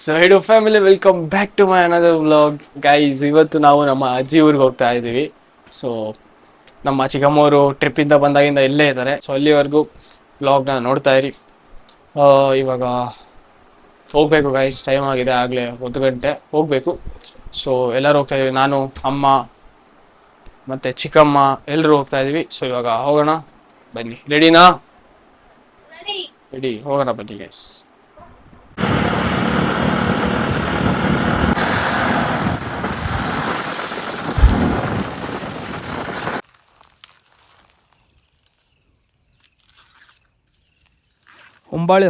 So hey family welcome back to my another vlog guys. ಇವತ್ತು ನಾವು ನಮ್ಮ ಅಜ್ಜಿ ಊರಿಗೆ ಹೋಗ್ತಾ ಇದ್ದೀವಿ. ಸೊ ನಮ್ಮ ಚಿಕ್ಕಮ್ಮವರು ಟ್ರಿಪ್ಪಿಂದ ಬಂದಾಗಿಂದ ಇಲ್ಲೇ ಇದ್ದಾರೆ. ಸೊ ಅಲ್ಲಿವರೆಗೂ ವ್ಲಾಗ್ನ ನೋಡ್ತಾ ಇರಿ. ಇವಾಗ ಹೋಗ್ಬೇಕು ಗೈಸ್, ಟೈಮ್ ಆಗಿದೆ, ಆಗಲೇ 1 ಗಂಟೆ ಹೋಗಬೇಕು. ಸೊ ಎಲ್ಲರೂ ಹೋಗ್ತಾ ಇದೀವಿ, ನಾನು, ಅಮ್ಮ ಮತ್ತು ಚಿಕ್ಕಮ್ಮ ಎಲ್ಲರೂ ಹೋಗ್ತಾ ಇದೀವಿ. ಸೊ ಇವಾಗ ಹೋಗೋಣ ಬನ್ನಿ. ರೆಡಿನಾ? ರೆಡಿ, ಹೋಗೋಣ ಬನ್ನಿ ಗೈಸ್.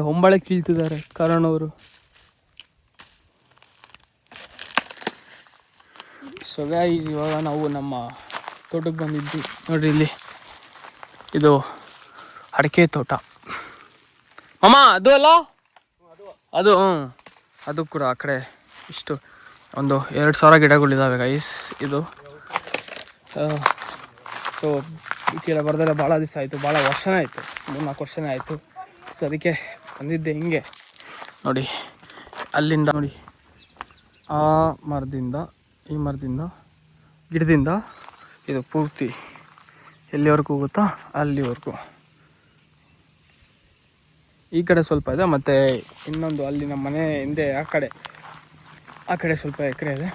ಹೊಂಬಾಳೆ ಕೀಳ್ತಿದ್ದಾರೆ ಕರಣ್ ಅವರು. ಸೊ ಗೈಸ್, ಇವಾಗ ನಾವು ನಮ್ಮ ತೋಟಕ್ಕೆ ಬಂದಿದ್ವಿ. ನೋಡ್ರಿ, ಇಲ್ಲಿ ಇದು ಅಡಿಕೆ ತೋಟ. ಅಮ್ಮ ಅದು ಅಲ್ಲ, ಅದು ಅದು ಕೂಡ ಆ ಕಡೆ ಇಷ್ಟು ಒಂದು 2,000 ಗಿಡಗಳಿದ್ದಾವೆ ಗೈಸ್. ಇದು ಸೊ ಈ ಕಡೆ ಬರ್ದಲ್ಲ ಭಾಳ ದಿವಸ ಆಯಿತು, ಭಾಳ ವರ್ಷನೇ ಆಯಿತು, 3-4 ವರ್ಷನೇ ಆಯಿತು. ಸೊ ಅದಕ್ಕೆ ಬಂದಿದ್ದೆ. ಹಿಂಗೆ ನೋಡಿ, ಅಲ್ಲಿಂದ ನೋಡಿ, ಆ ಮರದಿಂದ ಈ ಮರದಿಂದ ಗಿಡದಿಂದ ಇದು ಪೂರ್ತಿ ಎಲ್ಲಿವರೆಗೂ ಹೋಗುತ್ತಾ ಅಲ್ಲಿವರೆಗೂ. ಈ ಕಡೆ ಸ್ವಲ್ಪ ಇದೆ, ಮತ್ತು ಇನ್ನೊಂದು ಅಲ್ಲಿ ನಮ್ಮ ಮನೆ ಹಿಂದೆ ಆ ಕಡೆ ಸ್ವಲ್ಪ ಎಕರೆ ಇದೆ.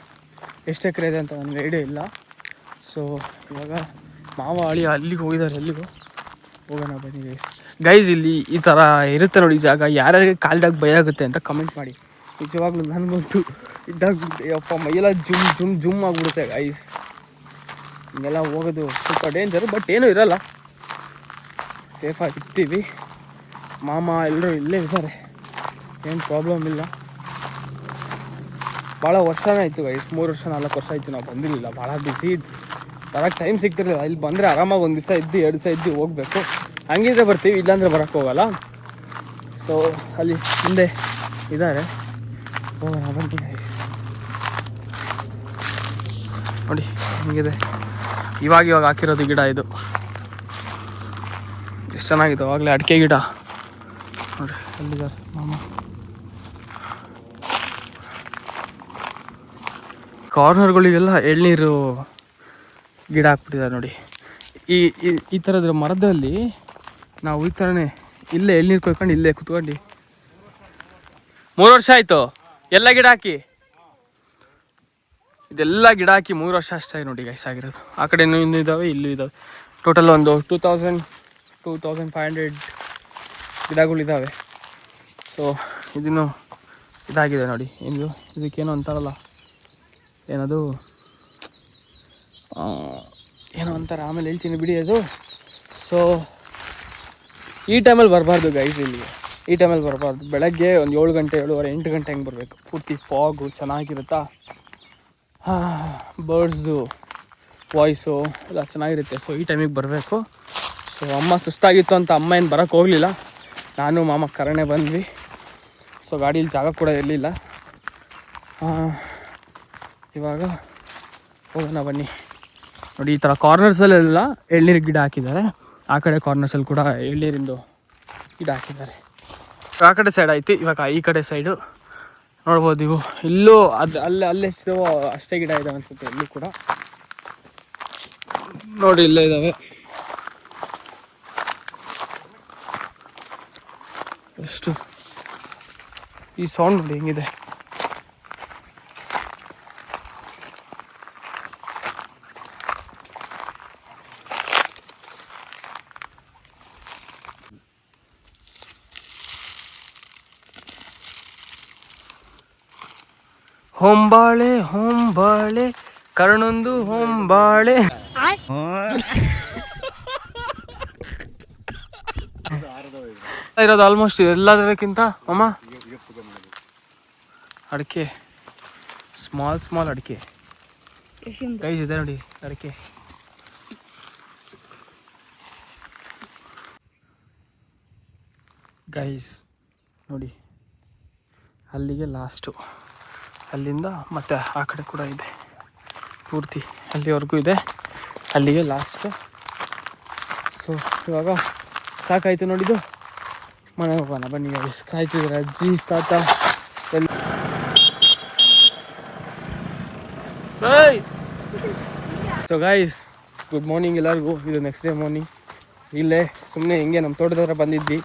ಎಷ್ಟು ಎಕರೆ ಇದೆ ಅಂತ ನನಗೆ ಐಡಿಯಾ ಇಲ್ಲ. ಸೊ ಇವಾಗ ಮಾವ ಅಳಿ ಅಲ್ಲಿಗೆ ಹೋಗಿದ್ದಾರೆ, ಎಲ್ಲಿಗೂ ಹೋಗೋಣ ಬನ್ನಿ ಗೈಸ್. ಇಲ್ಲಿ ಈ ಥರ ಇರುತ್ತೆ ನೋಡಿ ಜಾಗ. ಯಾರ್ಯಾರಿಗೆ ಕಾಲ್ದಾಗ ಭಯ ಆಗುತ್ತೆ ಅಂತ ಕಮೆಂಟ್ ಮಾಡಿ. ನಿಜವಾಗ್ಲೂ ನನಗಂತೂ ಇದ್ದಾಗ ಅಪ್ಪ ಮೈಯೆಲ್ಲ ಜುಮ್ ಆಗಿಬಿಡುತ್ತೆ ಗೈಸ್. ಹಿಂಗೆಲ್ಲ ಹೋಗೋದು ಸ್ವಲ್ಪ ಡೇಂಜರು, ಬಟ್ ಏನೂ ಇರಲ್ಲ, ಸೇಫಾಗಿ ಇರ್ತೀವಿ. ಮಾಮ ಎಲ್ಲರೂ ಇಲ್ಲೇ ಇದ್ದಾರೆ, ಏನು ಪ್ರಾಬ್ಲಮ್ ಇಲ್ಲ. ಭಾಳ ವರ್ಷನೇ ಆಯಿತು ಗೈಸ್, 3 ವರ್ಷ 4 ವರ್ಷ ಆಯಿತು ನಾವು ಬಂದಿರಲಿಲ್ಲ. ಭಾಳ ಬಿಸಿ ಇದ್ದು ಬರೋಕ್ಕೆ ಟೈಮ್ ಸಿಗ್ತಿರಲಿಲ್ಲ. ಇಲ್ಲಿ ಬಂದರೆ ಆರಾಮಾಗಿ 1 ದಿವಸ ಇದ್ದು 2 ದಿವಸ ಇದ್ದು ಹೋಗಬೇಕು. ಹಂಗಿದ್ರೆ ಬರ್ತೀವಿ, ಇಲ್ಲಾಂದರೆ ಬರೋಕ್ಕೆ ಹೋಗಲ್ಲ. ಸೊ ಅಲ್ಲಿ ಮುಂದೆ ಇದ್ದಾರೆ, ಹೋಗೋಣ ಬನ್ನಿ ಗೈಸ್. ನೋಡಿ ಹಿಂಗಿದೆ, ಇವಾಗ ಹಾಕಿರೋದು ಗಿಡ. ಇದು ಎಷ್ಟು ಚೆನ್ನಾಗಿದೆ, ಆವಾಗಲೇ ಅಡಿಕೆ ಗಿಡ. ನೋಡಿ ಅಲ್ಲಿದ್ದಾರೆ ಮಾಮ. ಕಾರ್ನರ್ಗಳಿಗೆಲ್ಲ ಎಳ್ನೀರು ಗಿಡ ಹಾಕ್ಬಿಟ್ಟಿದ್ದಾರೆ ನೋಡಿ. ಈ ಥರದ ಮರದಲ್ಲಿ ನಾವು ಈ ಥರನೇ ಇಲ್ಲೇ ಎಳ್ನೀರು ಕೊಯ್ಕೊಂಡು ಇಲ್ಲೇ ಕುತ್ಕೊಂಡು 3 ವರ್ಷ ಆಯಿತು. ಎಲ್ಲ ಗಿಡ ಹಾಕಿ, ಇದೆಲ್ಲ ಗಿಡ ಹಾಕಿ 3 ವರ್ಷ ಅಷ್ಟೇ ನೋಡಿ ಗೈಸ್ ಆಗಿರೋದು. ಆ ಕಡೆ ಇನ್ನೂ ಇದ್ದಾವೆ, ಇಲ್ಲೂ ಇದ್ದಾವೆ. ಟೋಟಲ್ ಒಂದು 2,500 ಗಿಡಗಳಿದ್ದಾವೆ. ಸೊ ಇದನ್ನು ಇದಾಗಿದೆ ನೋಡಿ. ಇದಕ್ಕೇನೋ ಅಂತಾರಲ್ಲ, ಏನದು ಏನೋ ಅಂತಾರೆ, ಆಮೇಲೆ ಹೇಳ್ತೀನಿ ಬಿಡಿ ಅದು. ಸೊ ಈ ಟೈಮಲ್ಲಿ ಬರಬಾರ್ದು ಗೈಸ್, ಇಲ್ಲಿಗೆ ಈ ಟೈಮಲ್ಲಿ ಬರಬಾರ್ದು. ಬೆಳಗ್ಗೆ ಒಂದು 7 ಗಂಟೆ 7:30 8 ಗಂಟೆ ಹಂಗೆ ಬರಬೇಕು. ಪೂರ್ತಿ ಫಾಗು ಚೆನ್ನಾಗಿರುತ್ತಾ, ಬರ್ಡ್ಸ್ದು ವಾಯ್ಸು ಎಲ್ಲ ಚೆನ್ನಾಗಿರುತ್ತೆ. ಸೊ ಈ ಟೈಮಿಗೆ ಬರಬೇಕು. ಸೊ ಅಮ್ಮ ಸುಸ್ತಾಗಿತ್ತು ಅಂತ ಅಮ್ಮ ಏನು ಬರೋಕ್ಕೆ ಹೋಗಲಿಲ್ಲ, ನಾನು ಮಾಮ ಕರಣೆ ಬಂದ್ವಿ. ಸೊ ಗಾಡೀಲಿ ಜಾಗ ಕೂಡ ಇರಲಿಲ್ಲ. ಇವಾಗ ಹೋಗೋಣ ಬನ್ನಿ. ನೋಡಿ, ಈ ಥರ ಕಾರ್ನರ್ಸಲ್ಲೆಲ್ಲ ಎಳ್ನೀರು ಗಿಡ ಹಾಕಿದ್ದಾರೆ. ಆ ಕಡೆ ಕಾರ್ನರ್ಸಲ್ಲಿ ಕೂಡ ಎಳ್ನೀರಿಂದು ಗಿಡ ಹಾಕಿದ್ದಾರೆ. ಆ ಕಡೆ ಸೈಡ್ ಆಯಿತು. ಇವಾಗ ಈ ಕಡೆ ಸೈಡು ನೋಡ್ಬೋದು. ಇವು ಇಲ್ಲೂ ಅಲ್ಲೆಷ್ಟಿದಾವೋ ಅಷ್ಟೇ ಗಿಡ ಇದಾವೆ ಅನಿಸುತ್ತೆ. ಇಲ್ಲೂ ಕೂಡ ನೋಡಿ, ಇಲ್ಲೇ ಇದ್ದಾವೆ. ಎಷ್ಟು ಈ ಸೌಂಡ್ ನೋಡಿ ಹೆಂಗಿದೆ. ಹೊಂಬಾಳೆ ಕರ್ಣೊಂದು ಹೊಂಬಾಳೆ. ಇರೋದು ಆಲ್ಮೋಸ್ಟ್ ಎಲ್ಲದಕ್ಕಿಂತ ಅಮ್ಮ ಅಡಿಕೆ, ಸ್ಮಾಲ್ ಅಡಿಕೆ ಗೈಸ್ ಇದೆ ನೋಡಿ. ಅಡಿಕೆ ಗೈಸ್ ನೋಡಿ, ಅಲ್ಲಿಗೆ ಲಾಸ್ಟು. ಅಲ್ಲಿಂದ ಮತ್ತೆ ಆ ಕಡೆ ಕೂಡ ಇದೆ, ಪೂರ್ತಿ ಅಲ್ಲಿವರೆಗೂ ಇದೆ, ಅಲ್ಲಿಗೆ ಲಾಸ್ಟು. ಸೊ ಇವಾಗ ಸಾಕಾಯಿತು ನೋಡಿದ್ದು, ಮನೆಗೆ ಹೋಗೋಣ ಬನ್ನಿ ಗೈಸ್. ಕಾಯ್ತಿದ್ದಾರೆ ಅಜ್ಜಿ ತಾತ ಎಲ್ಲ. ಸೊ ಗೈಸ್, ಗುಡ್ ಮಾರ್ನಿಂಗ್ ಎಲ್ಲರಿಗೂ. ಇದು ನೆಕ್ಸ್ಟ್ ಡೇ ಮಾರ್ನಿಂಗ್. ಇಲ್ಲೇ ಸುಮ್ಮನೆ ಹಿಂಗೆ ನಮ್ಮ ತೋಟದ ಹತ್ರ ಬಂದಿದ್ವಿ.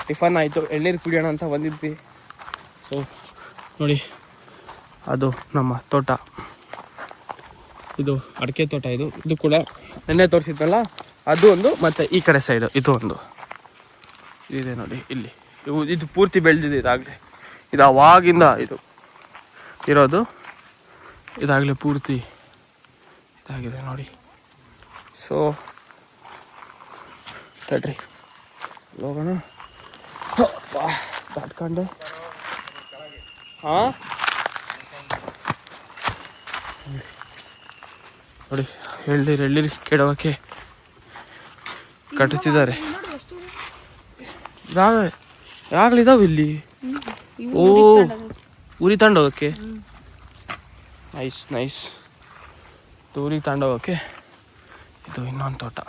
ಟಿಫನ್ ಆಯಿತು, ಎಳ್ನೀರು ಕುಡಿಯೋಣ ಅಂತ ಬಂದಿದ್ವಿ. ಸೊ ನೋಡಿ, ಅದು ನಮ್ಮ ತೋಟ. ಇದು ಅಡಿಕೆ ತೋಟ. ಇದು ಕೂಡ ನೆನ್ನೆ ತೋರಿಸಿದ್ನಲ್ಲ, ಅದು ಒಂದು. ಮತ್ತು ಈ ಕಡೆ ಸೈಡು ಇದು ಒಂದು ಇದೆ ನೋಡಿ. ಇಲ್ಲಿ ಇದು ಪೂರ್ತಿ ಬೆಳೆದಿದೆ. ಇದಾಗಲೇ ಇದು ಅವಾಗಿಂದ ಇದು ಇರೋದು. ಇದಾಗಲೇ ಪೂರ್ತಿ ಇದಾಗಿದೆ ನೋಡಿ. ಸೊ ತಡ್ರಿ ಹೋಗೋಣ. ದಾಟ್ಕೊಂಡೆ. ಹಾಂ ನೋಡಿ, ಎಳ್ನೀರು ಕೆಡವಕ್ಕೆ ಕಟ್ಟುತ್ತಿದ್ದಾರೆ. ಯಾವಾಗಲಿದ್ದಾವೆ ಇಲ್ಲಿ. ಓ, ಊರಿ ತಗೊಂಡೋಗಕ್ಕೆ. ನೈಸ್. ಊರಿಗೆ ತಗೊಂಡೋಗಕ್ಕೆ ಇದು ಇನ್ನೊಂದು ತೋಟ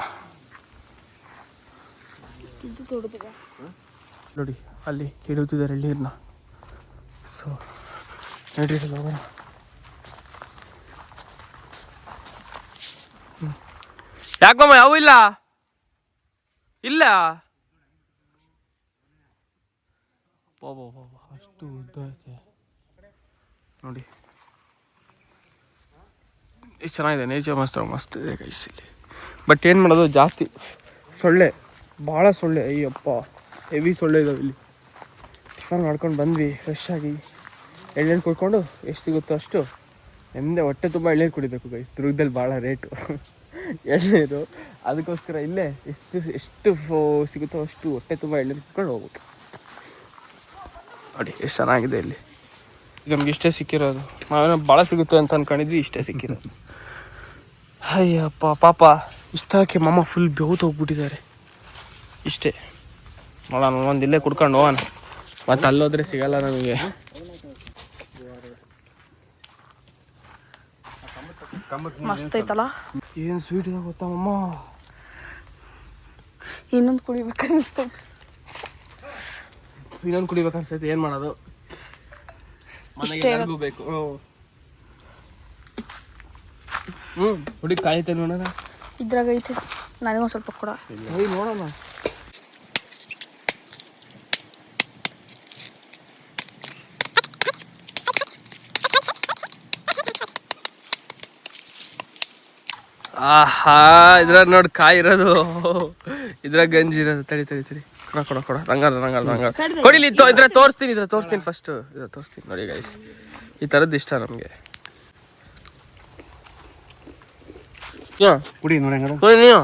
ನೋಡಿ. ಅಲ್ಲಿ ಕೆಡುತ್ತಿದ್ದಾರೆ ಎಳ್ನೀರನ್ನ. ಸೊ ನಡ್ರಿ ಹೋಗೋಣ. ಯಾಕಮ್ಮ ಯಾವ ಇಲ್ಲ ಅಷ್ಟು ಉದ್ದ ಐತೆ ನೋಡಿ. ಎಷ್ಟು ಚೆನ್ನಾಗಿದೆ, ನೇಚರ್ ಮಸ್ತ್ ಇದೆ ಗೈಸ್ ಇಲ್ಲಿ. ಬಟ್ ಏನು ಮಾಡೋದು, ಜಾಸ್ತಿ ಸೊಳ್ಳೆ, ಭಾಳ ಸೊಳ್ಳೆ. ಅಯ್ಯಪ್ಪ, ಹೆವಿ ಸೊಳ್ಳೆ ಇದಾವೆ ಇಲ್ಲಿ. ಟಿಫನ್ ಮಾಡ್ಕೊಂಡು ಬಂದ್ವಿ ಫ್ರೆಶ್ ಆಗಿ. ಎಳ್ನೀರು ಕುಡ್ಕೊಂಡು ಎಷ್ಟು ಸಿಗುತ್ತೋ ಅಷ್ಟು. ಎಂದೇ ಹೊಟ್ಟೆ ತುಂಬ ಎಳ್ನೀರು ಕುಡಿಬೇಕು ಗೈಸ್. ದುರ್ಗದಲ್ಲಿ ಭಾಳ ರೇಟು ಎಳ್ನೀರು. ಅದಕ್ಕೋಸ್ಕರ ಇಲ್ಲೇ ಎಷ್ಟು ಸಿಗುತ್ತೋ ಅಷ್ಟು ಹೊಟ್ಟೆ ತುಂಬ ಎಳ್ನೀರು ಕುಡ್ಕೊಂಡು ಹೋಗ್ಬೇಕು. ನೋಡಿ ಎಷ್ಟು ಚೆನ್ನಾಗಿದೆ ಇಲ್ಲಿ. ನಮ್ಗೆ ಇಷ್ಟೇ ಸಿಕ್ಕಿರೋದು. ನಾವೇನೋ ಭಾಳ ಸಿಗುತ್ತೆ ಅಂತ ಅಂದ್ಕೊಂಡಿದ್ವಿ, ಇಷ್ಟೇ ಸಿಕ್ಕಿರೋದು. ಅಯ್ಯಪ್ಪ ಪಾಪ, ಇಷ್ಟಕ್ಕೆ ಮಾಮ ಫುಲ್ ಬೆವ್ತು ಹೋಗ್ಬಿಟ್ಟಿದ್ದಾರೆ. ಇಷ್ಟೇ ನೋಡೋಣ, ಒಂದು ಇಲ್ಲೇ ಕುಡ್ಕೊಂಡು ಹೋಗೋಣ. ಮತ್ತು ಅಲ್ಲೋದ್ರೆ ಸಿಗಲ್ಲ ನಮಗೆ. ಮಸ್ತ್ ಐತಲ್ಲ. ಏನು ಸ್ವೀಟ್ ಇದೆ ಗೊತ್ತಾ ಮಮ್ಮ. ಇನ್ನೊಂದು ಕುಡಿಬೇಕನ್ನಿಸ್ತೈತೆ. ಏನು ಮಾಡೋದು, ಮನೆಗೆ ಎಲ್ಲರಿಗೂ ಬೇಕು. ಹುಡುಗಿ ಕಾಯ್ತೇನೆ ನೋಡೋಣ. ಇದ್ರಾಗ ಐತೆ, ನನಗೊಂದು ಸ್ವಲ್ಪ ಕೊಡ. ನೋಡೋಣ. ಆಹಾ, ಇದ್ರಾಗ ನೋಡಿ ಕಾಯಿ ಇರೋದು, ಇದ್ರಾಗ ಗಂಜಿ ಇರೋದು. ತಡಿ ಕೊಡ. ರಂಗಾರ ಕೊಡಿಲಿ. ಇದ್ರ ತೋರಿಸ್ತೀನಿ ಫಸ್ಟ್. ತೋರಿಸ್ತೀನಿ ನೋಡಿ ಗೈಸ್. ಈ ಥರದ್ದು ಇಷ್ಟ ನಮಗೆ. ಕುಡಿ ನೋಡಿ ನೀವು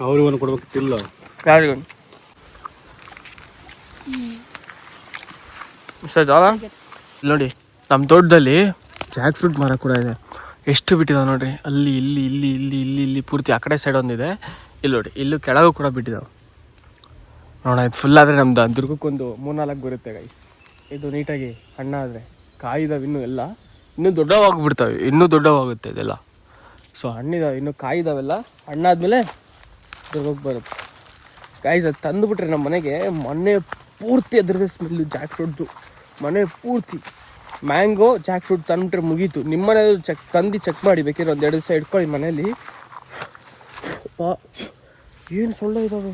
ಅವ್ರಿಗೊಂದು ಕೊಡ್ಬೇಕಿಲ್ಲ. ಯಾರಿಗೂ ನೋಡಿ, ನಮ್ಮ ತೋಟದಲ್ಲಿ ಜಾಕ್ ಫ್ರೂಟ್ ಮರ ಕೂಡ ಇದೆ. ಎಷ್ಟು ಬಿಟ್ಟಿದಾವೆ ನೋಡ್ರಿ. ಅಲ್ಲಿ ಇಲ್ಲಿ ಪೂರ್ತಿ ಆ ಕಡೆ ಸೈಡ್ ಒಂದಿದೆ. ಇಲ್ಲಿ ನೋಡಿ, ಇಲ್ಲೂ ಕೆಳಗೂ ಕೂಡ ಬಿಟ್ಟಿದ್ದಾವೆ ನೋಡ. ಇದು ಫುಲ್ ಆದರೆ ನಮ್ದು ದುರ್ಗಕ್ಕೊಂದು 3-4 ಬರುತ್ತೆ ಗೈಸ್. ಇದು ನೀಟಾಗಿ ಹಣ್ಣಾದರೆ ಕಾಯಿದಾವೆ. ಇನ್ನೂ ದೊಡ್ಡವಾಗ್ಬಿಡ್ತವೆ. ಇನ್ನೂ ದೊಡ್ಡವಾಗುತ್ತೆ ಇದೆಲ್ಲ. ಸೊ ಹಣ್ಣಿದಾವೆ, ಇನ್ನೂ ಕಾಯಿದಾವೆಲ್ಲ. ಹಣ್ಣಾದ್ಮೇಲೆ ದುರ್ಗಕ್ಕೆ ಬರುತ್ತೆ ಗೈಸ್. ಅದು ತಂದುಬಿಟ್ರೆ ನಮ್ಮ ಮನೆಗೆ ಮನೆ ಪೂರ್ತಿ ಅದರದ್ದು ಸ್ಮೆಲ್ಲು. ಜಾಕ್ ಫ್ರೂಟ್ದು ಮನೆ ಪೂರ್ತಿ. ಮ್ಯಾಂಗೋ ಜಾಕ್ ಫ್ರೂಟ್ ತಂದುಬಿಟ್ರೆ ಮುಗೀತು. ನಿಮ್ಮ ಮನೇದು ಚೆಕ್ ಮಾಡಿ, ಬೇಕಿದ್ರೆ 1-2 ದಿವಸ ಇಟ್ಕೊಳ್ಳಿ ಮನೇಲಿ. ಏನು ಸೊಳ್ಳೆ ಇದ್ದಾವೆ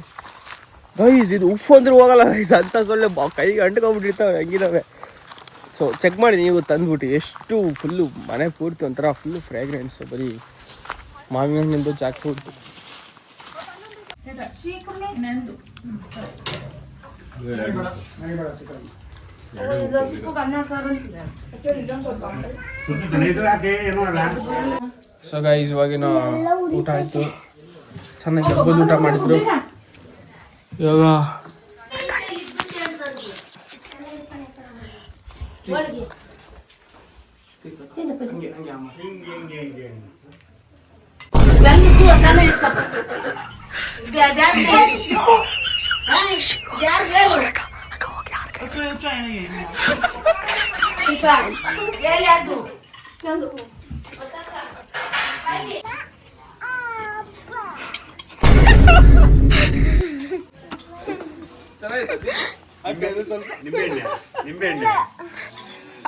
ಗೈಸ್. ಇದು ಉಪ್ಪು ಅಂದ್ರೆ ಹೋಗಲ್ಲ ಗೈಸ್, ಅಂಥ ಸೊಳ್ಳೆ ಕೈಗೆ ಅಂಟ್ಕೊಂಡ್ಬಿಟ್ಟಿರ್ತಾವೆ, ಹಂಗಿದ್ದಾವೆ. ಸೊ ಚೆಕ್ ಮಾಡಿ ನೀವು ತಂದುಬಿಟ್ಟು. ಎಷ್ಟು ಫುಲ್ಲು ಮನೆ ಪೂರ್ತಿ ಒಂಥರ ಫುಲ್ಲು ಫ್ರೇಗ್ರೆನ್ಸು. ಬರೀ ಮಾವಿನ ಹಣ್ಣಿಂದು ಜಾಕ್ ಫ್ರೂಟ್. ಸೊ ಗೈಸ್, ಇವಾಗಿನ ಊಟ ಆಯಿತು. ಚೆನ್ನಾಗಿ ಹಬ್ಬದ ಊಟ ಮಾಡಿದ್ರು. ಇವಾಗ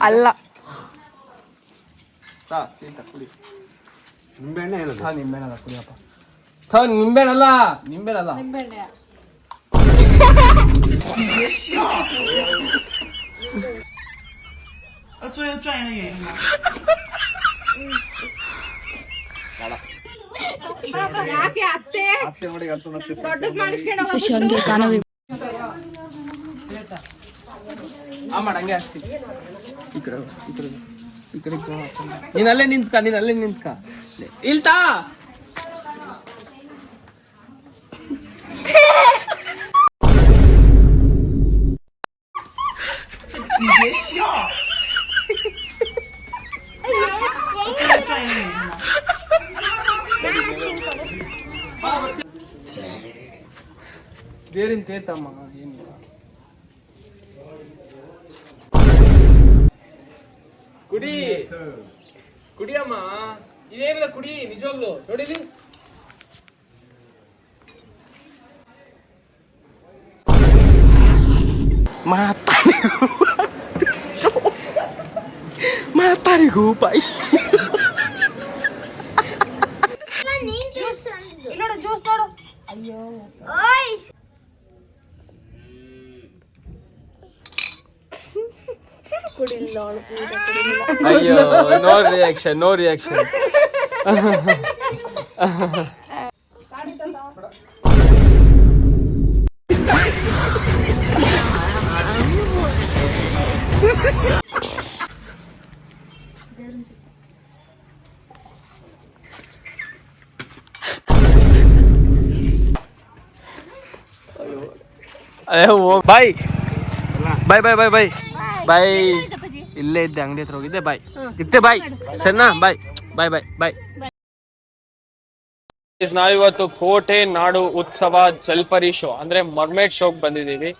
ಅಲ್ಲ ಕುಡಿ. ನಿಂಬೆಹಣ್ಣೆ ಏನದು? ನಿಂಬೆನಲ್ಲ ಕುಡಿಯಪ್ಪ. ನಿಂಬೆನಲ್ಲ. ಹಂಗೆ ಹಾಕ್ತೀನಿ. ಈ ಕಡೆ ನೀನಲ್ಲೇ ನಿಂತ್ಕ. ಇಲ್ತಾ ಬೇರಿನ ತೇತಮ್ಮ ಏನಿಲ್ಲ. ಕುಡಿಯಮ್ಮ, ಇದೇನಿಲ್ಲ ಕುಡಿ, ನಿಜವಾಗ್ಲು ನೋಡಿಲಿ. ಮಾತಾರಿಗೂ ಬಾಯಿ ನೋಡು ಜ್ಯೂಸ್ ನೋಡು. ಅಯ್ಯೋ ಕುಡಿಲ್ಲ ಅಯ್ಯೋ, ನೋ ರಿಯಾಕ್ಷನ್. ಬಾಯ್ ಬಾಯ್ ಬಾಯ್ ಬಾಯ್ ಬಾಯ್ ಬಾಯ್. ಇಲ್ಲೇ ಇದ್ದೆ, ಅಂಗಡಿ ಹತ್ರ ಹೋಗಿದ್ದೆ. ಬಾಯ್ ಇತ್ತೆ, ಬಾಯ್ ಸರಿನಾ? ಬಾಯ್ ಬಾಯ್ ಬಾಯ್ ಬಾಯ್. ನಾವಿವತ್ತು ಕೋಟೆ ನಾಡು ಉತ್ಸವ ಜಲ್ಪರಿ ಶೋ ಅಂದ್ರೆ ಮರ್ಮೇಡ್ ಶೋಗ್ ಬಂದಿದ್ದೀವಿ.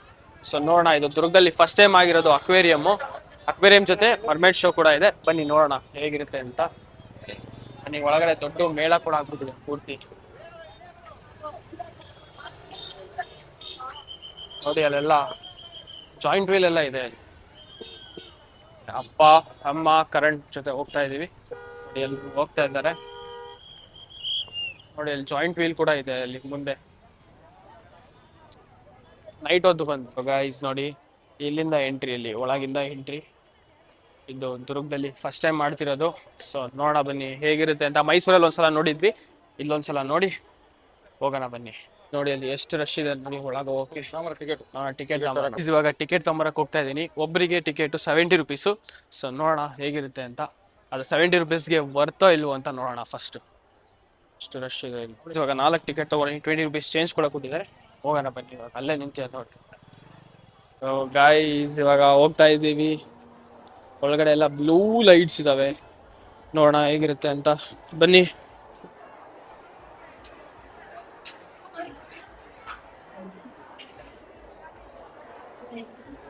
ಸೊ ನೋಡೋಣ, ಇದು ದುರ್ಗದಲ್ಲಿ ಫಸ್ಟ್ ಟೈಮ್ ಆಗಿರೋದು ಅಕ್ವೇರಿಯಂ ಜೊತೆ ಮರ್ಮೇಡ್ ಶೋ ಕೂಡ ಇದೆ. ಬನ್ನಿ ನೋಡೋಣ ಹೇಗಿರುತ್ತೆ ಅಂತ. ನನಗೆ ಒಳಗಡೆ ದೊಡ್ಡ ಮೇಳ ಕೂಡ ಆಗ್ಬಿಟ್ಟಿದೆ ಪೂರ್ತಿ. ನೋಡಿ ಅಲ್ಲೆಲ್ಲ ಜಾಯಿಂಟ್ ವೀಲ್ ಎಲ್ಲ ಇದೆ. ಅಪ್ಪ ಅಮ್ಮ ಕರೆಂಟ್ ಜೊತೆ ಹೋಗ್ತಾ ಇದೀವಿ. ನೋಡಿ ಅಲ್ಲಿ ಹೋಗ್ತಾ ಇದ್ದಾರೆ. ನೋಡಿ ಅಲ್ಲಿ ಜಾಯಿಂಟ್ ವೀಲ್ ಕೂಡ ಇದೆ ಅಲ್ಲಿ ಮುಂದೆ. ನೈಟ್ ಹೊತ್ತು ಬಂದು ಗೈಸ್ ನೋಡಿ, ಇಲ್ಲಿಂದ ಎಂಟ್ರಿ, ಇಲ್ಲಿ ಒಳಗಿಂದ ಎಂಟ್ರಿ. ಇದು ದುರ್ಗದಲ್ಲಿ ಫಸ್ಟ್ ಟೈಮ್ ಮಾಡ್ತಿರೋದು. ಸೊ ನೋಡೋಣ ಬನ್ನಿ ಹೇಗಿರುತ್ತೆ ಅಂತ. ಮೈಸೂರಲ್ಲಿ ಒಂದ್ಸಲ ನೋಡಿದ್ವಿ, ಇಲ್ಲೊಂದ್ಸಲ ನೋಡಿ ಹೋಗೋಣ ಬನ್ನಿ. ನೋಡಿ ಅಲ್ಲಿ ಎಷ್ಟು ರಶ್ ಇದೆ ನೋಡಿ ಒಳಗೆ ಹೋಗಿ. ಟಿಕೆಟ್ ಇವಾಗ ಟಿಕೆಟ್ ತೊಂಬರಕ್ಕೆ ಹೋಗ್ತಾ ಇದ್ದೀನಿ. ಒಬ್ಬರಿಗೆ ಟಿಕೆಟ್ 70 ರುಪೀಸು. ಸೊ ನೋಡೋಣ ಹೇಗಿರುತ್ತೆ ಅಂತ. ಅದು 70 ರುಪೀಸ್ಗೆ ವರ್ತೋ ಇಲ್ವೋ ಅಂತ ನೋಡೋಣ ಫಸ್ಟ್. ಅಷ್ಟು ರಶ್ ಇದೆ ಇಲ್ಲಿ. ಇವಾಗ 4 ಟಿಕೆಟ್ ತೊಗೊಂಡು 20 ರುಪೀಸ್ ಚೇಂಜ್ ಕೂಡ ಕೊಟ್ಟಿದ್ದಾರೆ. ಹೋಗೋಣ ಬನ್ನಿ, ಇವಾಗ ಅಲ್ಲೇ ನಿಂತಿದೆ ನೋಡಿ. ಗಾಯ್ಸ್ ಇವಾಗ ಹೋಗ್ತಾ ಇದ್ದೀವಿ. ಒಳಗಡೆ ಎಲ್ಲ ಬ್ಲೂ ಲೈಟ್ಸ್ ಇದಾವೆ. ನೋಡೋಣ ಹೇಗಿರುತ್ತೆ ಅಂತ ಬನ್ನಿ.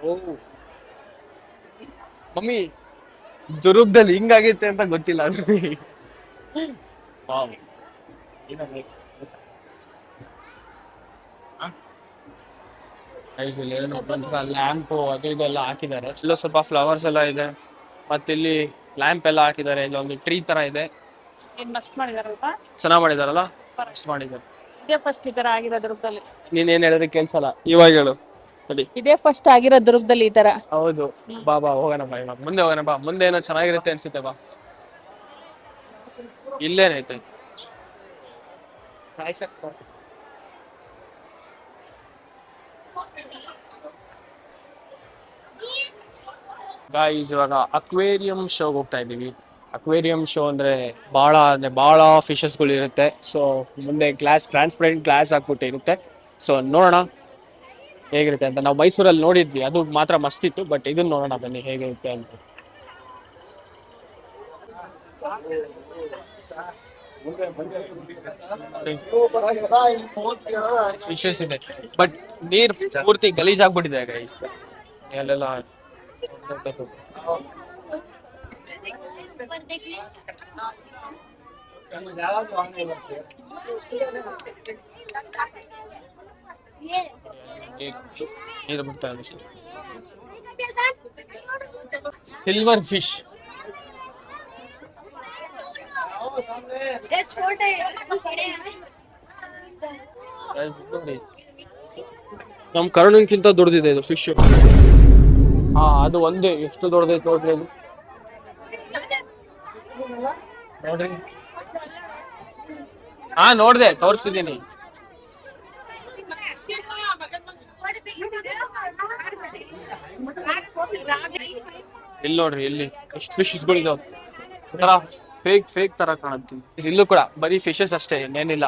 ಓ ಮಮ್ಮಿ, ದುರ್ಗದಲ್ಲಿ ಹಿಂಗಾಗೈತೆ ಅಂತ ಗೊತ್ತಿಲ್ಲ. ಲ್ಯಾಂಪು ಅದು ಇದೆಲ್ಲ ಹಾಕಿದ್ದಾರೆ. ಇಲ್ಲೂ ಸ್ವಲ್ಪ ಫ್ಲವರ್ಸ್ ಎಲ್ಲ ಇದೆ. ಮತ್ತಿಲ್ಲಿ ಲ್ಯಾಂಪ್ ಎಲ್ಲ ಹಾಕಿದ್ದಾರೆ. ಇಲ್ಲೊಂದು ಟ್ರೀ ತರ ಇದೆ. ಮಸ್ತ್ ಮಾಡಿದಾರಲ್ವಾ? ಚೆನ್ನಾಗ್ ಮಾಡಿದಾರಲ್ಲ, ಮಸ್ತ್ ಮಾಡಿದ್ದಾರೆ. ಇದೇ ಫಸ್ಟ್ ಈ ತರ ಆಗಿರೋ ದುರ್ಗದಲ್ಲಿ. ನೀನೇನ್ ಹೇಳಿದ್ರೆ ಕೇಳ್ಸಲ್ಲ, ಇವಾಗ ಹೇಳು. ಸರಿ, ಇದೇ ಫಸ್ಟ್ ಆಗಿರೋ ದುರ್ಗದಲ್ಲಿ ಈ ತರ. ಹೌದು. ಬಾ ಹೋಗೋಣ ಬಾ, ಇವಾಗ ಮುಂದೆ ಹೋಗೋಣ ಬಾ. ಮುಂದೆ ಏನೋ ಚೆನ್ನಾಗಿರುತ್ತೆ ಅನ್ಸುತ್ತೆ ಬಾ. ಇಲ್ಲೇನೈತೆ ಗಾಯ್ಸ್, ಇವಾಗ ಅಕ್ವೇರಿಯಂ ಶೋಗೆ ಹೋಗ್ತಾ ಇದ್ದೀವಿ. ಅಕ್ವೇರಿಯಂ ಶೋ ಅಂದ್ರೆ ಬಹಳ ಫಿಶಸ್ಗಳು ಇರುತ್ತೆ. ಸೊ ಮುಂದೆ ಟ್ರಾನ್ಸ್ಪರೆಂಟ್ ಗ್ಲಾಸ್ ಹಾಕ್ಬಿಟ್ಟು ಇರುತ್ತೆ. ಸೊ ನೋಡೋಣ ಹೇಗಿರುತ್ತೆ ಅಂತ. ನಾವು ಮೈಸೂರಲ್ಲಿ ನೋಡಿದ್ವಿ, ಅದು ಮಾತ್ರ ಮಸ್ತ್ ಇತ್ತು. ಬಟ್ ಇದನ್ನ ನೋಡೋಣ ಬನ್ನಿ ಹೇಗಿರುತ್ತೆ ಅಂತ. ಫಿಶಸ್ ಇದೆ, ಬಟ್ ನೀರ್ ಪೂರ್ತಿ ಗಲೀಜಾಗ್ಬಿಟ್ಟಿದೆ ಗೈಸ್. ಅಲ್ಲೆಲ್ಲ ನೀರು ಬಿಡ್ತಾ ಸಿಲ್ವರ್ ಫಿಶ್. ನಮ್ ಕರ್ಣನ್ಕಿಂತ ದೊಡ್ಡದಿದೆ ಇದು ಫಿಶ್. ಹಾ, ಅದು ಒಂದೇ ಎಷ್ಟು ದೊಡ್ಡದೈತೆ ನೋಡ್ರಿ ಅದು. ನೋಡ್ರಿ, ಹಾ ನೋಡ್ದೆ, ತೋರಿಸಿದೀನಿ. ಇಲ್ಲಿ ನೋಡ್ರಿ, ಇಲ್ಲಿ ಎಷ್ಟು ಫಿಶಸ್ಗಳಿದಾವ. ಒಂಥರ ಫೇಕ್ ತರ ಕಾಣುತ್ತೆ. ಇಲ್ಲೂ ಕೂಡ ಬರೀ ಫಿಶಸ್ ಅಷ್ಟೇ, ಇನ್ನೇನಿಲ್ಲ.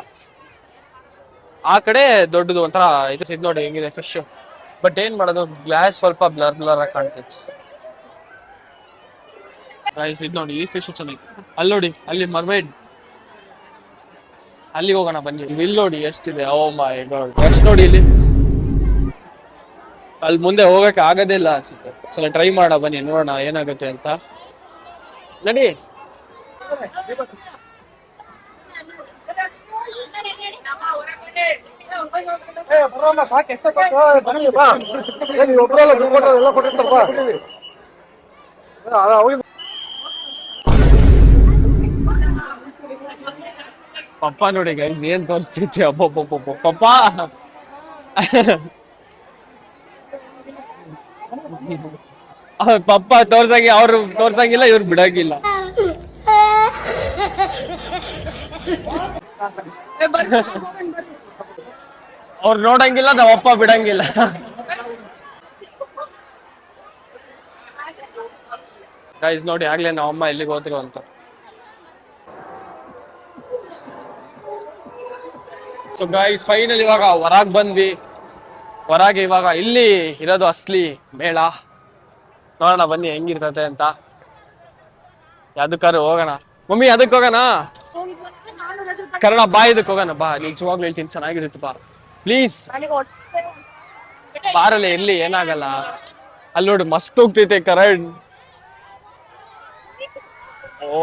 ಆ ಕಡೆ ದೊಡ್ಡದು ಒಂಥರ ಇದು ನೋಡಿ ಹೆಂಗಿದೆ ಫಿಶ್. ಬಟ್ ಏನ್ ಮಾಡೋದು, ಗ್ಲಾಸ್ ಸ್ವಲ್ಪ ಬ್ಲರ್ ಆಗಿ ಕಾಣ್ತೈತೆ. ಇದು ನೋಡಿ, ಈ ಫಿಶ್ ಚೆನ್ನಾಗಿ. ಅಲ್ಲಿ ನೋಡಿ, ಅಲ್ಲಿ ಮರ್ಮೈಡ್. ಅಲ್ಲಿ ಹೋಗೋಣ ಬನ್ನಿ. ಇಲ್ಲಿ ನೋಡಿ ಎಷ್ಟಿದೆ. ಓ ಮೈ ಗಾಡ್, ಎಷ್ಟು ನೋಡಿ ಇಲ್ಲಿ. ಅಲ್ಲಿ ಮುಂದೆ ಹೋಗಕ್ಕೆ ಆಗೋದೇ ಇಲ್ಲ ಅನ್ಸುತ್ತೆ. ಸ್ವಲ್ಪ ಟ್ರೈ ಮಾಡೋಣ ಬನ್ನಿ, ನೋಡೋಣ ಏನಾಗುತ್ತೆ ಅಂತ. ನಡಿ. ಪಪ್ಪ ನೋಡಿ ಗೈಸ್, ಏನ್ ತೋರಿಸ್ತೈತಿ. ಅಬ್ಬಬ್ಬಬ್ಬ ಪಪ್ಪ. ಪಪ್ಪ ಅವ್ರು ತೋರ್ಸಂಗಿಲ್ಲ, ಇವ್ರು ಬಿಡಂಗಿಲ್ಲ. ಅವ್ರು ನೋಡಂಗಿಲ್ಲ, ನಾವಪ್ಪ ಬಿಡಂಗಿಲ್ಲ. ಗೈಸ್ ನೋಡಿ, ಆಗ್ಲೇ ನಾವಮ್ಮ ಎಲ್ಲಿಗೆ ಹೋದ್ರು ಅಂತ. ಸೊ ಗೈಸ್, ಫೈನಲ್ ಇವಾಗ ಹೊರಗ್ ಬಂದ್ವಿ. ಹೊರಗೆ ಇವಾಗ ಇಲ್ಲಿ ಇರೋದು ಅಸ್ಲಿ ಮೇಳ. ನೋಡೋಣ ಬನ್ನಿ ಹೆಂಗಿರ್ತತೆ ಅಂತ. ಯಾವ್ದಕ್ಕಾರು ಹೋಗೋಣ. ಮಮ್ಮಿ ಅದಕ್ಕೆ ಹೋಗೋಣ. ಕನ್ನಡ ಬಾ, ಇದಕ್ಕೆ ಹೋಗೋಣ ಬಾ. ನಿಜವಾಗ್ಲೂ ಹೇಳ್ತೀನಿ, ಚೆನ್ನಾಗಿರುತ್ತೆ ಬಾ ಪ್ಲೀಸ್. ಬಾರಲ್ಲ, ಎಲ್ಲಿ ಏನಾಗಲ್ಲ. ಅಲ್ಲಿ ನೋಡಿ ಮಸ್ತ್ ಹೋಗ್ತೈತೆ ಕರಣ್. ಓ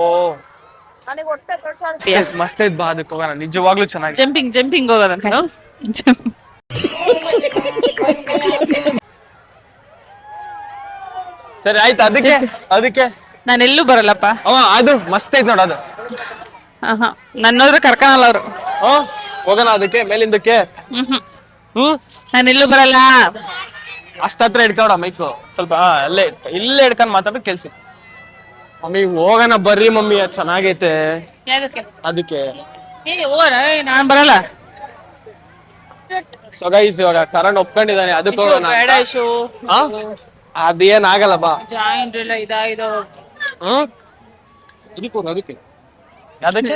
ಮಸ್ತ್ ಐತ್ ಬಾ, ಅದಕ್ಕೆ ಹೋಗೋಣ. ನಿಜವಾಗ್ಲೂ ಚೆನ್ನಾಗಿ. ಜಂಪಿಂಗ್ ಹೋಗೋದಂತ. ಸರಿ ಆಯ್ತು. ಅದಕ್ಕೆ ನಾನೆಲ್ಲೂ ಬರಲ್ಲಪ್ಪ. ಅದು ಮಸ್ತ್ ಐತ್ ನೋಡ ಅದು. ನನ್ನೋದ್ರೆ ಕರ್ಕನಲ್ಲ ಅವ್ರು. ಹೋಗೋಣ ಅದಕ್ಕೆ, ಮೇಲಿಂದಕ್ಕೆ. ನಾನೆಲ್ಲೂ ಬರಲ್ಲ. ಅಷ್ಟತ್ರ ಹಿಡ್ಕೊಡ ಮೈಕು ಸ್ವಲ್ಪ. ಇಲ್ಲೇ ಹಿಡ್ಕೊಂಡ್ ಮಾತಾಡೋ ಕೆಲ್ಸ. ಮಮ್ಮಿ ಹೋಗೋಣ ಬರ್ರಿ ಮಮ್ಮಿ, ಅದ್ ಚೆನ್ನಾಗೈತೆ ಅದಕ್ಕೆ. ನಾನ್ ಬರಲ್ಲ. ಸೊ ಗೈಸ್, ಇವಾಗ ಕರಣ್ ಒಪ್ಕೊಂಡಿದ್ದಾನೆ, ಅದಕ್ಕೆ ಹೋಗೋಣ. ಅದೇನ್ ಆಗಲ್ಲ ಬಾ. ಅದಕ್ಕೆ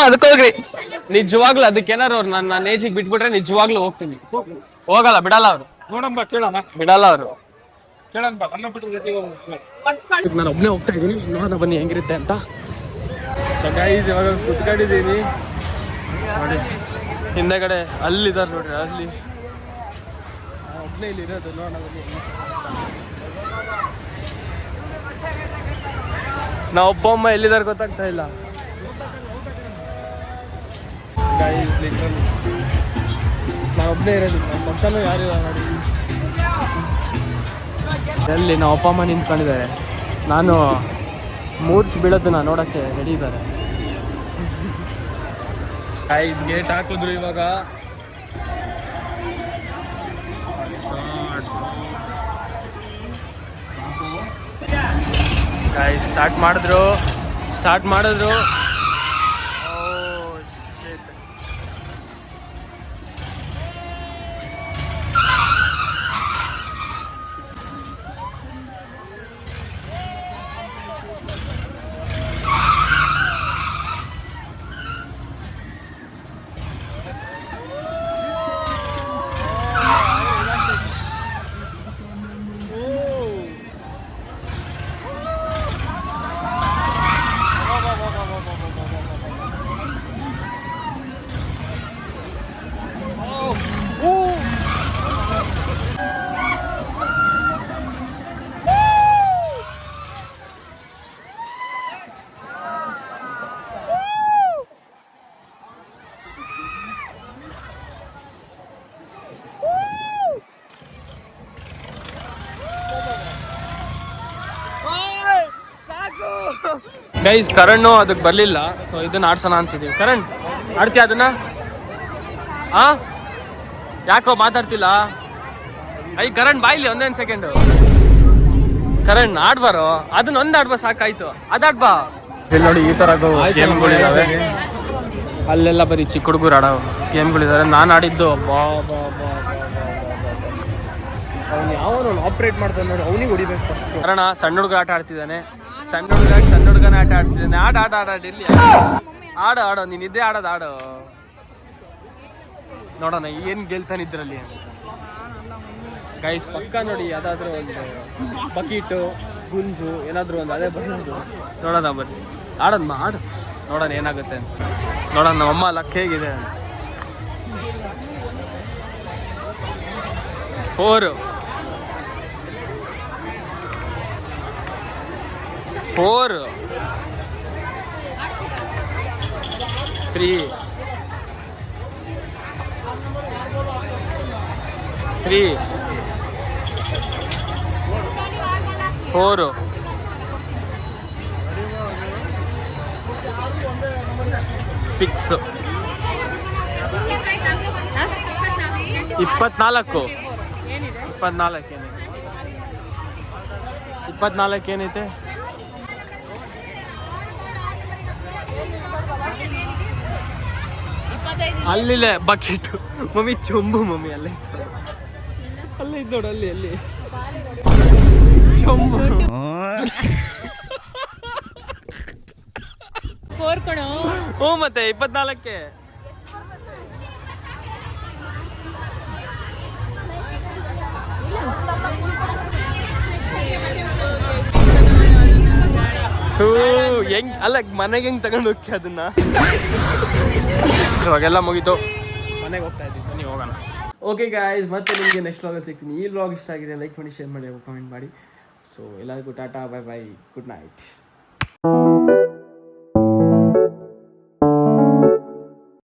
ಅದಕ್ಕೆ ಹೋಗ್ರಿ. ನಿಜವಾಗ್ಲೂ ಅದಕ್ಕೇನಾರು ಅವ್ರು ನನ್ನ ಏಜಿಗೆ ಬಿಟ್ಬಿಟ್ರೆ ನಿಜವಾಗ್ಲೂ ಹೋಗ್ತೀನಿ. ಹೋಗಲ್ಲ, ಬಿಡಲ್ಲ ಅವ್ರು. ನೋಡಂಬ, ಕೇಳೋಣ. ಬಿಡಲ್ಲ ಅವರು. ಕೇಳೋಣ, ನಾನು ಒಬ್ನೇ ಹೋಗ್ತಾ ಇದ್ದೀನಿ. ನೋಡೋಣ ಬನ್ನಿ ಹೆಂಗಿರುತ್ತೆ ಅಂತ. ಸೊ ಗೈಸ್, ಇವಾಗ ಕುತ್ಕೊಂಡಿದ್ದೀನಿ ನೋಡಿ. ಹಿಂದೆಗಡೆ ಅಲ್ಲಿದ್ದಾರೆ ನೋಡ್ರಿ, ಅಲ್ಲಿ ಒಬ್ನೇ ಇಲ್ಲಿ ಇರೋದು. ನೋಡೋಣ ಬನ್ನಿ. ನಾ ಒಬ್ಬ ಅಮ್ಮ ಎಲ್ಲಿದ್ದಾರೆ ಗೊತ್ತಾಗ್ತಾ ಇಲ್ಲ. ನಾ ಒಬ್ಬನೇ ಇರೋದು, ನಮ್ಮ ಪಕ್ಕನೂ ಯಾರಿಲ್ಲ ನೋಡಿ. ಎಲ್ಲಿ ನಾವು ಅಪ್ಪ ಅಮ್ಮ ನಿಂತ್ಕೊಂಡಿದ್ದಾರೆ. ನಾನು ಮೂರ್ಸ್ ಬೀಳೋದನ್ನ ನೋಡಕ್ಕೆ ರೆಡಿ ಇದ್ದಾರೆ. ಗೈಸ್, ಗೇಟ್ ಹಾಕಿದ್ರು ಇವಾಗ. ಗೈಸ್ ಸ್ಟಾರ್ಟ್ ಮಾಡಿದ್ರು. ಗೈಸ್ ಕರಣ್ ಅದಕ್ಕೆ ಬರಲಿಲ್ಲ, ಸೊ ಇದನ್ನ ಆಡ್ಸೋಣ ಅಂತಿದ್ದೀವಿ. ಕರಣ್ ಆಡ್ತೀಯ ಅದನ್ನ? ಆ ಯಾಕೋ ಮಾತಾಡ್ತಿಲ್ಲ? ಕರಣ್ ಬಾಯ್ಲಿ ಒಂದೊಂದು ಸೆಕೆಂಡು. ಕರಣ್ ಆಡ್ಬಾರೋ, ಅದನ್ನ ಒಂದು ಆಡ್ಬಾ ಸಾಕಾಯ್ತು, ಅದಾಡ್ಬಾ. ಇಲ್ಲಿ ನೋಡಿ ಈ ಥರ ಗೇಮ್ಗಳಿದ್ದಾವೆ, ಅಲ್ಲೆಲ್ಲ ಬರೀ ಚಿಕ್ಕ ಹುಡುಗರು ಆಡೋ ಗೇಮ್ಗಳಿದ್ದಾರೆ. ನಾನು ಆಡಿದ್ದು ಅವ್ನು ಯಾವನು ಆಪ್ರೇಟ್ ಮಾಡ್ತಾನೆ ನೋಡಿ, ಅವನಿಗೆ ಹೊಡಿಬೇಕು ಫಸ್ಟ್. ಕಾರಣ ಸಣ್ಣ ಹುಡುಗ ಆಟ ಆಡ್ತಿದ್ದಾನೆ, ಸಣ್ಣ ಹುಡುಗನ ಆಟ ಆಡ್ತಿದ್ದಾನೆ. ಆಡ ಇಲ್ಲಿ ಆಡೋ ನೀನು ಇದ್ದೇ ಆಡೋ. ನೋಡೋಣ ಏನು ಗೆಲ್ತಾನೆ ಇದ್ರಲ್ಲಿ. ಗೈಸ್ ಪಕ್ಕ ನೋಡಿ ಯಾವ್ದಾದ್ರು ಒಂದು ಬಕೀಟು ಗುಂಜು ಏನಾದ್ರು ಒಂದು ಅದೇ ಬರೋದು. ನೋಡೋಣ ಬರ್ರಿ, ಆಡು ನೋಡೋಣ ಏನಾಗುತ್ತೆ ಅಂತ. ನೋಡೋಣ ನಮ್ಮಮ್ಮ ಲಕ್ ಹೇಗಿದೆ. 4 3 4 6 24 ಏನೈತೆ? ಅಲ್ಲಿಲ್ಲ ಬಕೆಟು ಮಮ್ಮಿ, ಚೊಂಬು ಮಮ್ಮಿ ಅಲ್ಲೇ ನೋಡು ಅಲ್ಲಿ ಚೊಂಬು. ಹ್ಞೂ ಮತ್ತೆ 24ಕ್ಕೆ ಹೆಂಗ್ ಅಲ್ಲ ಮನೆಗೆ ಹೆಂಗ್ ತಗೊಂಡು ಹೋಗ್ತೀಯ ಅದನ್ನ? ಇವಾಗೆಲ್ಲ ಮುಗೀತು, ಮನೆಗೆ ಹೋಗ್ತಾ ಇದ್ದೀವಿ, ಬನ್ನಿ ಹೋಗೋಣ. ಓಕೆ ಗಾಯ್ಸ್, ಮತ್ತೆ ನಿಮಗೆ ನೆಕ್ಸ್ಟ್ ವ್ಲಾಗಲ್ಲಿ ಸಿಗ್ತೀನಿ. ಈ ವ್ಲಾಗ್ ಇಷ್ಟ ಆಗಿದೆ ಲೈಕ್ ಮಾಡಿ, ಶೇರ್ ಮಾಡಿ, ಕಮೆಂಟ್ ಮಾಡಿ. ಸೊ ಎಲ್ಲರಿಗೂ Tata, bye bye, good night.